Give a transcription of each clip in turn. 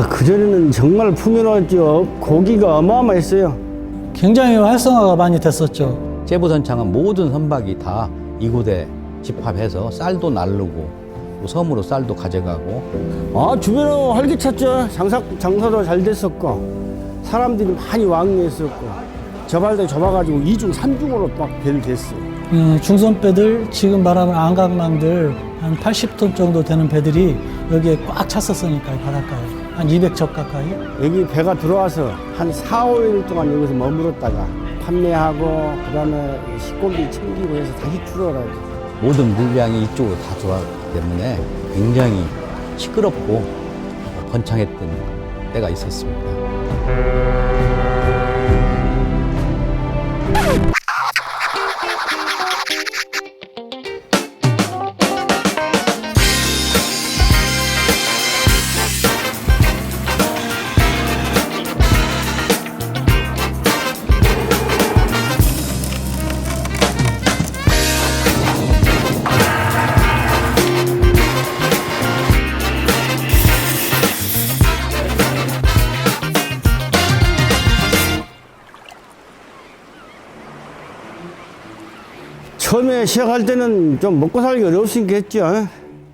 그전에는 정말 풍요로웠죠. 고기가 어마어마했어요. 굉장히 활성화가 많이 됐었죠. 제부선창은 모든 선박이 다 이곳에 집합해서 쌀도 나르고 또 섬으로 쌀도 가져가고. 주변은 활기찼죠. 장사도 잘 됐었고 사람들이 많이 왕래했었고 저발도 좁아가지고 2중 3중으로 막 배를 됐어요. 중선배들, 지금 말하면 안강망들 한 80톤 정도 되는 배들이 여기에 꽉 찼었으니까요, 바닷가에. 한 200척 가까이. 여기 배가 들어와서 한 4, 5일 동안 여기서 머물렀다가 판매하고 그다음에 식고기 챙기고 해서 다시 출어라고. 모든 물량이 이쪽으로 다 들어왔기 때문에 굉장히 시끄럽고 번창했던 때가 있었습니다. 처음에 시작할 때는 좀 먹고 살기 어려웠으니까 했죠.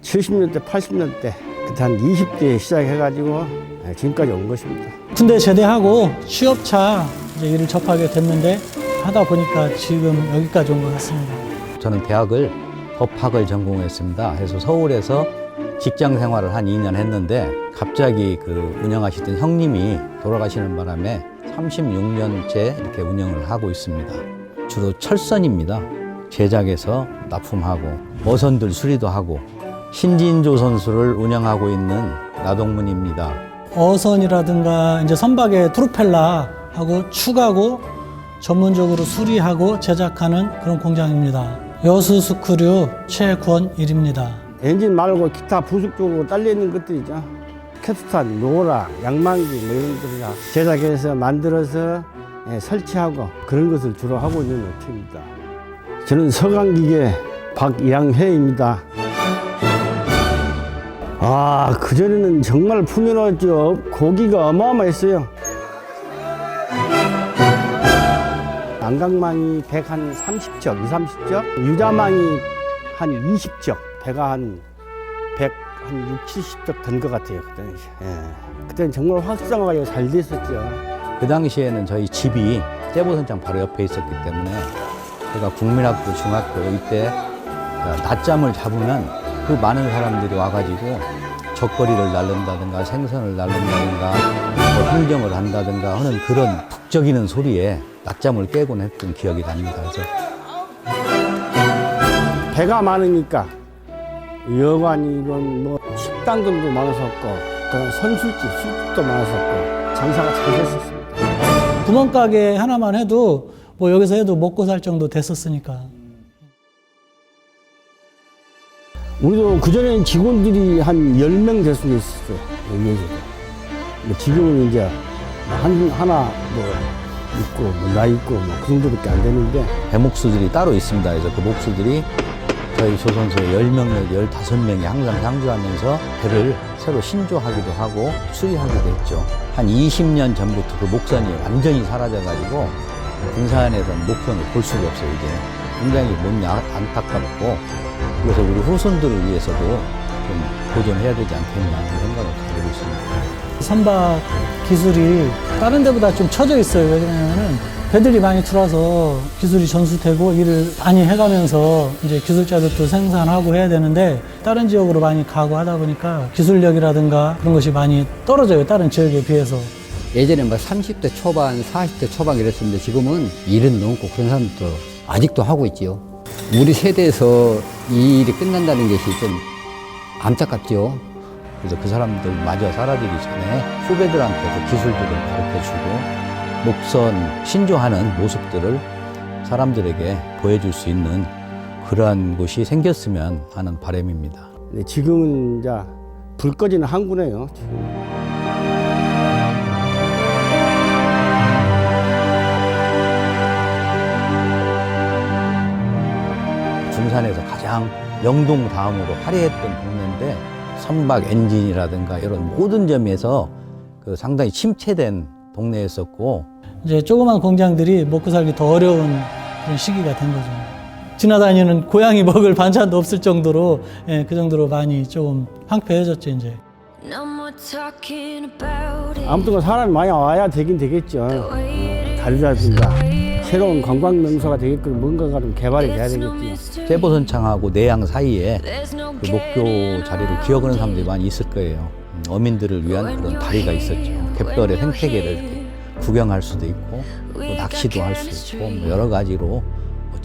70년대, 80년대. 그때 한 20대에 시작해가지고 지금까지 온 것입니다. 군대 제대하고 취업차 이제 일을 접하게 됐는데 하다 보니까 지금 여기까지 온 것 같습니다. 저는 대학을 법학을 전공했습니다. 그래서 서울에서 직장 생활을 한 2년 했는데 갑자기 그 운영하시던 형님이 돌아가시는 바람에 36년째 이렇게 운영을 하고 있습니다. 주로 철선입니다. 제작해서 납품하고 어선들 수리도 하고 신진조 선수를 운영하고 있는 나동문입니다. 어선이라든가 이제 선박의 프로펠러하고 축하고 전문적으로 수리하고 제작하는 그런 공장입니다. 여수 스크류 최권일입니다. 엔진 말고 기타 부속적으로 딸려있는 것들이죠. 캡스탄, 노라, 양망기 뭐 이런 것들을 다 제작해서 만들어서 설치하고 그런 것을 주로 하고 있는 업체입니다. 저는 서강기계 박양회입니다. 그전에는 정말 풍요로웠죠. 고기가 어마어마했어요. 안강망이 130척, 30척, 유자망이 한 20척, 배가 한 60, 70척 된 것 같아요. 그때는. 그때는 정말 활성화가 잘 됐었죠. 그 당시에는 저희 집이 제부선창 바로 옆에 있었기 때문에 제가 국민학교, 중학교 이때 낮잠을 잡으면 그 많은 사람들이 와가지고 젖거리를 날른다든가 생선을 날른다든가 뭐 흥정을 한다든가 하는 그런 북적이는 소리에 낮잠을 깨곤 했던 기억이 납니다. 그래서 배가 많으니까 여관이건 뭐 식당들도 많았었고 그런 선술집, 술집도 많았었고 장사가 잘 됐었습니다. 구멍가게 하나만 해도 뭐 여기서 해도 먹고 살 정도 됐었으니까. 우리도 그전에는 직원들이 한 10명 될 수 있었어요. 여기에서도. 지금은 이제 하나 뭐 있고 뭐 나 있고 뭐 그 정도밖에 안 되는데 배목수들이 따로 있습니다. 그래서 그 목수들이 저희 조선소에 10명, 15명이 항상 상주하면서 배를 새로 신조하기도 하고 수리하기도 했죠. 한 20년 전부터 그 목선이 완전히 사라져가지고 군산에서는 목선을 볼 수가 없어요, 이제. 굉장히 몸이 안타깝고, 그래서 우리 후손들을 위해서도 좀 보존해야 되지 않겠나 하는 생각을 가지고 있습니다. 선박 기술이 다른 데보다 좀 처져 있어요. 왜냐면은 배들이 많이 들어와서 기술이 전수되고 일을 많이 해가면서 이제 기술자들도 생산하고 해야 되는데 다른 지역으로 많이 가고 하다 보니까 기술력이라든가 그런 것이 많이 떨어져요. 다른 지역에 비해서. 예전에 막 30대 초반, 40대 초반 이랬었는데 지금은 70 넘고 그런 사람들도 아직도 하고 있지요. 우리 세대에서 이 일이 끝난다는 것이 좀 안타깝죠. 그래서 그 사람들마저 사라지기 전에 후배들한테도 기술들을 가르쳐주고 목선 신조하는 모습들을 사람들에게 보여줄 수 있는 그러한 곳이 생겼으면 하는 바람입니다. 지금은 이제 불 꺼지는 항구네요. 지금. 군산에서 가장 영동 다음으로 화려했던 동네인데 선박 엔진이라든가 이런 모든 점에서 그 상당히 침체된 동네였었고 이제 조그만 공장들이 먹고 살기 더 어려운 그런 시기가 된 거죠. 지나다니는 고양이 먹을 반찬도 없을 정도로, 예, 그 정도로 많이 조금 황폐해졌죠, 이제. 아무튼 사람이 많이 와야 되긴 되겠죠. 다리라든가 새로운 관광 명소가 되게끔 뭔가가 좀 개발이 돼야 되겠죠. 세보선창하고 내양 사이에 그 목교 자리를 기억하는 사람들이 많이 있을 거예요. 어민들을 위한 그런 다리가 있었죠. 갯벌의 생태계를 이렇게 구경할 수도 있고 또 낚시도 할 수 있고 뭐 여러 가지로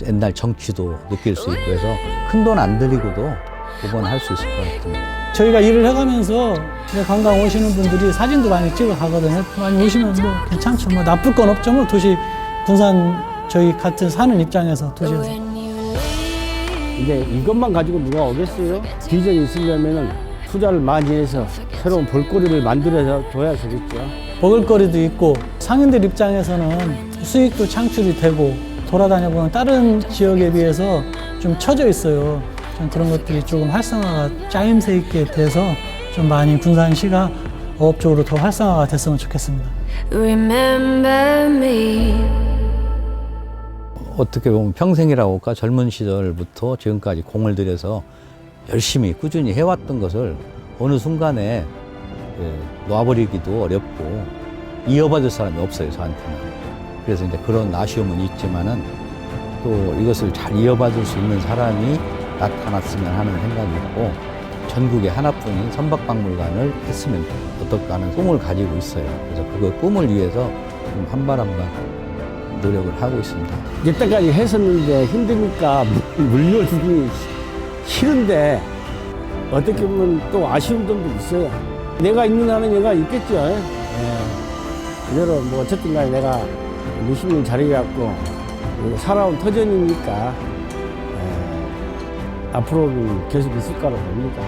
옛날 정취도 느낄 수 있고 해서 큰 돈 안 들이고도 복원할 수 있을 것 같습니다. 저희가 일을 해가면서 관광 오시는 분들이 사진도 많이 찍어 가거든요. 많이 오시면 뭐 괜찮죠. 뭐 나쁠 건 없죠. 뭐 도시, 군산 저희 같은 사는 입장에서 도시에서. 이제 이것만 가지고 누가 오겠어요? 비전이 있으려면은 투자를 많이 해서 새로운 볼거리를 만들어서 줘야 되겠죠. 먹을거리도 있고 상인들 입장에서는 수익도 창출이 되고 돌아다녀 보면 다른 지역에 비해서 좀 처져 있어요. 좀 그런 것들이 조금 활성화가 짜임새 있게 돼서 좀 많이 군산시가 어업적으로 더 활성화가 됐으면 좋겠습니다. 어떻게 보면 평생이라고 할까 젊은 시절부터 지금까지 공을 들여서 열심히 꾸준히 해왔던 것을 어느 순간에 놔버리기도 어렵고 이어받을 사람이 없어요, 저한테는. 그래서 이제 그런 아쉬움은 있지만은 또 이것을 잘 이어받을 수 있는 사람이 나타났으면 하는 생각이 있고 전국에 하나뿐인 선박박물관을 했으면 어떨까 하는 꿈을 가지고 있어요. 그래서 그 꿈을 위해서 좀 한 발 한 발 노력을 하고 있습니다. 이때까지 했었는데 힘드니까 물려주기 싫은데 어떻게 보면 또 아쉬운 점도 있어요. 내가 있는 한은 얘가 있겠죠. 예. 그대로 뭐 어쨌든 간에 내가 20년 자리해갖고 살아온 터전이니까 앞으로는 계속 있을 거라고 봅니다.